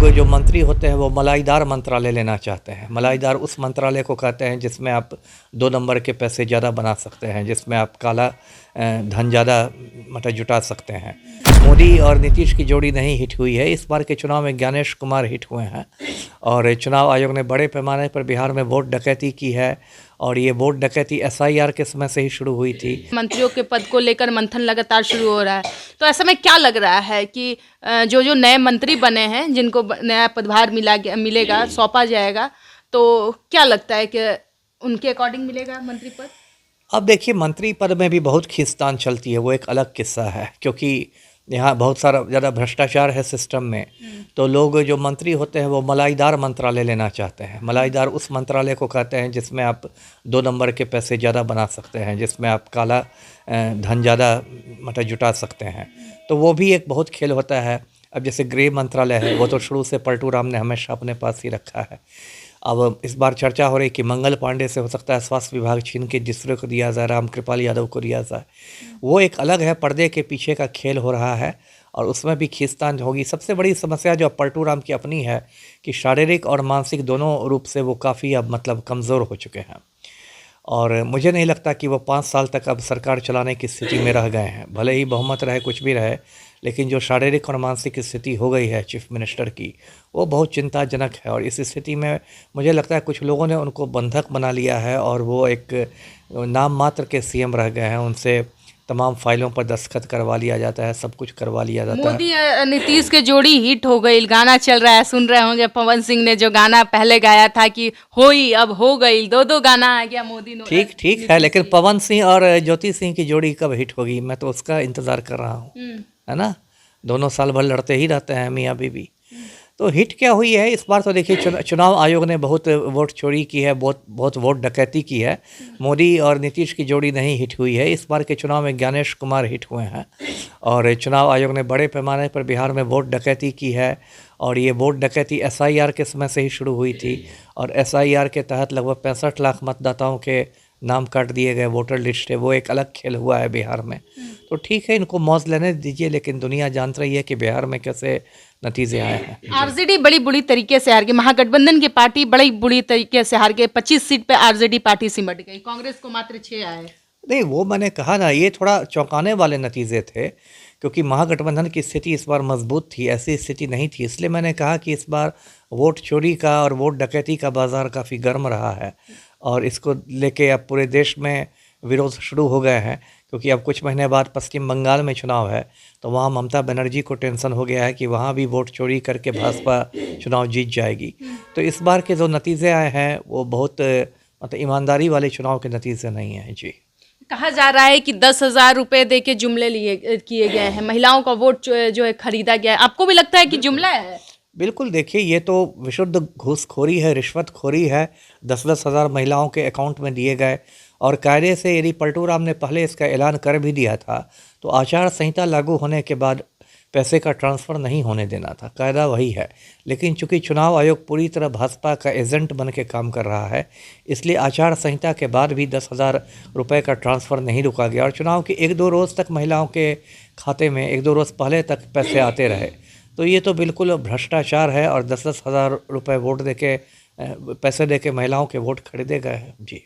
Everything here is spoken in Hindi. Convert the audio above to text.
लोग जो मंत्री होते हैं वो मलाईदार मंत्रालय लेना चाहते हैं। मलाईदार उस मंत्रालय को कहते हैं जिसमें आप 2 नंबर के पैसे ज़्यादा बना सकते हैं, जिसमें आप काला धन ज़्यादा मतलब जुटा सकते हैं। मोदी और नीतीश की जोड़ी नहीं हिट हुई है। इस बार के चुनाव में ज्ञानेश कुमार हिट हुए हैं और चुनाव आयोग ने बड़े पैमाने पर बिहार में वोट डकैती की है और ये वोट डकैती SIR के समय से ही शुरू हुई थी। मंत्रियों के पद को लेकर मंथन लगातार शुरू हो रहा है, तो ऐसे में क्या लग रहा है कि जो नए मंत्री बने हैं, जिनको नया पदभार मिलेगा, सौंपा जाएगा, तो क्या लगता है कि उनके अकॉर्डिंग मिलेगा मंत्री पद? अब देखिए, मंत्री पद में भी बहुत खींचतान चलती है, वो एक अलग किस्सा है, क्योंकि यहाँ बहुत सारा ज़्यादा भ्रष्टाचार है सिस्टम में। तो लोग जो मंत्री होते हैं वो मलाईदार मंत्रालय लेना चाहते हैं। मलाईदार उस मंत्रालय को कहते हैं जिसमें आप 2 नंबर के पैसे ज़्यादा बना सकते हैं, जिसमें आप काला धन ज़्यादा मतलब जुटा सकते हैं। तो वो भी एक बहुत खेल होता है। अब जैसे गृह मंत्रालय है, वो तो शुरू से पलटू राम ने हमेशा अपने पास ही रखा है। अब इस बार चर्चा हो रही कि मंगल पांडे से हो सकता है स्वास्थ्य विभाग छीन के दूसरे को दिया जाए, रामकृपाल यादव को दिया जाए। वो एक अलग है, पर्दे के पीछे का खेल हो रहा है और उसमें भी खींचतान होगी। सबसे बड़ी समस्या जो पलटू राम की अपनी है कि शारीरिक और मानसिक दोनों रूप से वो काफ़ी अब मतलब कमज़ोर हो चुके हैं और मुझे नहीं लगता कि वो 5 साल तक अब सरकार चलाने की स्थिति में रह गए हैं। भले ही बहुमत रहे, कुछ भी रहे, लेकिन जो शारीरिक और मानसिक स्थिति हो गई है चीफ मिनिस्टर की, वो बहुत चिंताजनक है। और इस स्थिति में मुझे लगता है कुछ लोगों ने उनको बंधक बना लिया है और वो एक नाम मात्र के CM रह गए हैं। उनसे तमाम फाइलों पर दस्तखत करवा लिया जाता है, सब कुछ करवा लिया जाता है। मोदी नीतीश के जोड़ी हिट हो गई, गाना चल रहा है, सुन रहे होंगे। पवन सिंह ने जो गाना पहले गाया था कि होई अब हो गई, 2 गाना आ गया मोदी। ठीक है, लेकिन पवन सिंह और ज्योति सिंह की जोड़ी कब हिट होगी, मैं तो उसका इंतज़ार कर रहा हूँ, है ना। दोनों साल भर लड़ते ही रहते हैं मियाँ बीवी। तो हिट क्या हुई है इस बार? तो देखिए, चुनाव आयोग ने बहुत वोट चोरी की है, बहुत वोट डकैती की है। मोदी और नीतीश की जोड़ी नहीं हिट हुई है। इस बार के चुनाव में ज्ञानेश कुमार हिट हुए हैं और चुनाव आयोग ने बड़े पैमाने पर बिहार में वोट डकैती की है और ये वोट डकैती SIR के समय से ही शुरू हुई थी और SIR के तहत लगभग 65 लाख मतदाताओं के नाम काट दिए गए, वोटर लिस्ट है। वो एक अलग खेल हुआ है बिहार में। तो ठीक है, इनको मौज लेने दीजिए, लेकिन दुनिया जान रही है कि बिहार में कैसे नतीजे आए हैं। RJD बड़ी बुरी तरीके से हार गई, महागठबंधन की पार्टी बड़ी बुरी तरीके से हार गई। 25 सीट पे RJD पार्टी सिमट गई, कांग्रेस को मात्र 6 आए। नहीं, वो मैंने कहा ना, ये थोड़ा चौंकाने वाले नतीजे थे, क्योंकि महागठबंधन की स्थिति इस बार मजबूत थी, ऐसी स्थिति नहीं थी। इसलिए मैंने कहा कि इस बार वोट चोरी का और वोट डकैती का बाजार काफ़ी गर्म रहा है और इसको लेके अब पूरे देश में विरोध शुरू हो गए हैं, क्योंकि अब कुछ महीने बाद पश्चिम बंगाल में चुनाव है। तो वहाँ ममता बनर्जी को टेंशन हो गया है कि वहाँ भी वोट चोरी करके भाजपा चुनाव जीत जाएगी। तो इस बार के जो नतीजे आए हैं वो बहुत मतलब ईमानदारी वाले चुनाव के नतीजे नहीं हैं। जी, कहा जा रहा है कि 10,000 रुपए दे के जुमले किए गए हैं, महिलाओं का वोट जो है खरीदा गया है। आपको भी लगता है कि जुमला है? बिल्कुल, देखिए, ये तो विशुद्ध घूसखोरी है, रिश्वतखोरी है। 10-10 हज़ार महिलाओं के अकाउंट में दिए गए और कायदे से यदि पलटू राम ने पहले इसका ऐलान कर भी दिया था तो आचार संहिता लागू होने के बाद पैसे का ट्रांसफ़र नहीं होने देना था, कायदा वही है। लेकिन चूंकि चुनाव आयोग पूरी तरह भाजपा का एजेंट बन के काम कर रहा है, इसलिए आचार संहिता के बाद भी 10,000 रुपये का ट्रांसफ़र नहीं रुका गया और चुनाव के 1-2 रोज़ तक महिलाओं के खाते में 1-2 रोज़ पहले तक पैसे आते रहे। तो ये तो बिल्कुल भ्रष्टाचार है और 10-10 हज़ार रुपये वोट देके पैसे देके महिलाओं के वोट खरीदे गए हैं। जी।